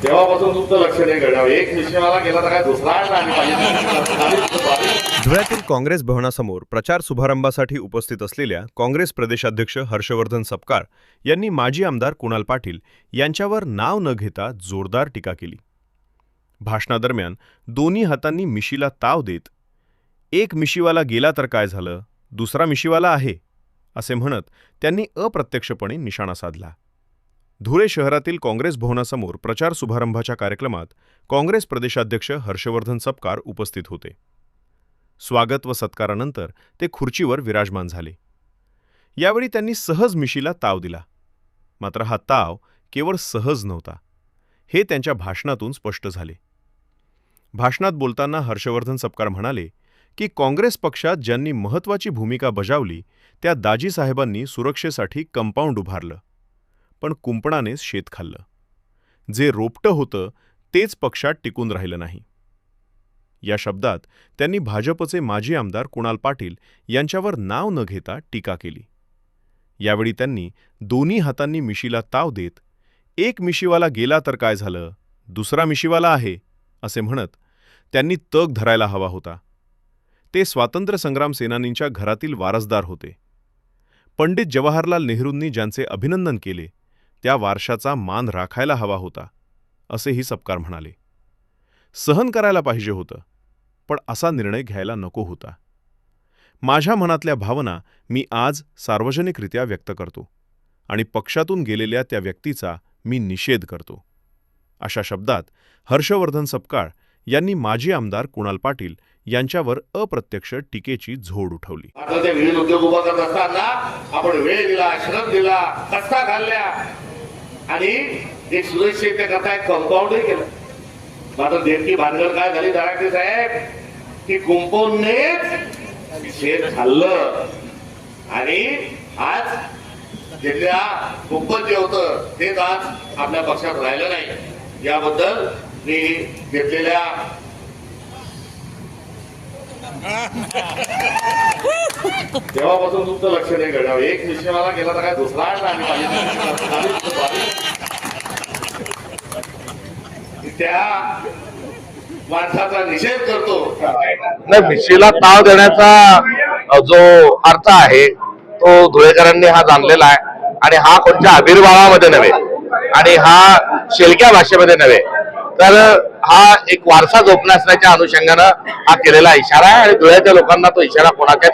तेव्हापासून तुमचं लक्ष नाही घडावं. एक मिशनवाला गेला तर काय दुसरा आणि पाहिजे. धुळ्यातील काँग्रेस भवनासमोर प्रचार शुभारंभासाठी उपस्थित असलेल्या काँग्रेस प्रदेशाध्यक्ष हर्षवर्धन सपकाळ यांनी माजी आमदार कुणाल पाटील यांच्यावर नाव न घेता जोरदार टीका केली. भाषणादरम्यान दोन्ही हातांनी मिशीला ताव देत एक मिशीवाला गेला तर काय झालं, दुसरा मिशीवाला आहे असे म्हणत त्यांनी अप्रत्यक्षपणे निशाणा साधला. धुळे शहरातील काँग्रेस भवनासमोर प्रचार शुभारंभाच्या कार्यक्रमात काँग्रेस प्रदेशाध्यक्ष हर्षवर्धन सपकाळ उपस्थित होते. स्वागत व सत्कारानंतर ते खुर्चीवर विराजमान झाले. यावेळी त्यांनी सहज मिशीला ताव दिला. मात्र हा ताव केवळ सहज नव्हता, हे त्यांच्या भाषणातून स्पष्ट झाले. भाषणात बोलताना हर्षवर्धन सपकाळ म्हणाले की काँग्रेस पक्षात ज्यांनी महत्त्वाची भूमिका बजावली त्या दाजीसाहेबांनी सुरक्षेसाठी कंपाऊंड उभारलं, पण कुंपणानेच शेत खाल्लं. जे रोपटं होतं तेच पक्षात टिकून राहिलं नाही. या शब्दात त्यांनी भाजपचे माजी आमदार कुणाल पाटील यांच्यावर नाव न घेता टीका केली. यावेळी त्यांनी दोन्ही हातांनी मिशीला ताव देत एक मिशीवाला गेला तर काय झालं, दुसरा मिशीवाला आहे असे म्हणत त्यांनी तग धरायला हवा होता. ते स्वातंत्र्य संग्राम सेनानींच्या घरातील वारसदार होते. पंडित जवाहरलाल नेहरूंनी ज्यांचे अभिनंदन केले त्या वारशाचा मान राखायला हवा होता, असेही सपकाळ म्हणाले. सहन करायला पाहिजे होतं, पण असा निर्णय घ्यायला नको होता. माझ्या मनातल्या भावना मी आज सार्वजनिकरित्या व्यक्त करतो आणि पक्षातून गेलेल्या त्या व्यक्तीचा मी निषेध करतो. अशा शब्दात हर्षवर्धन सपकाळ यांनी माजी आमदार कुणाल पाटील यांच्यावर अप्रत्यक्ष टीकेची झोड उठवली. आता ते विविध उद्योग उभा करत असताना आपण वेळ दिला, श्रम दिला, कष्टा घालल्या आणि एक सुरक्षिततेकरता एक कंपाऊंडही केलं. मात्र नेमकी भानगड काय झाली धडाके साहेब, की कुंपणने शेत खाल्लं आणि आज जिल्ह्या कुंपण जे होतं तेच आज आपल्या पक्षात राहिलं नाही. याबद्दल मी घेतलेल्या तेव्हापासून तुमचं लक्ष नाही घडावं. एक मिशनवाला गेला तर काय दुसरा आणि पाहिजे. त्या माणसाचा निषेध करतो. नाही, मिशीला ताव देण्याचा जो अर्थ आहे तो धुळेकरांनी हा जाणलेला आहे आणि हा कोणत्या आविर्भावामध्ये नव्हे आणि हा शेलक्या भाषेमध्ये नव्हे, तर हा एक वारसा जोपासण्याच्या अनुषंगानं हा केलेला इशारा आहे आणि धुळ्याच्या लोकांना तो इशारा कोणाच्या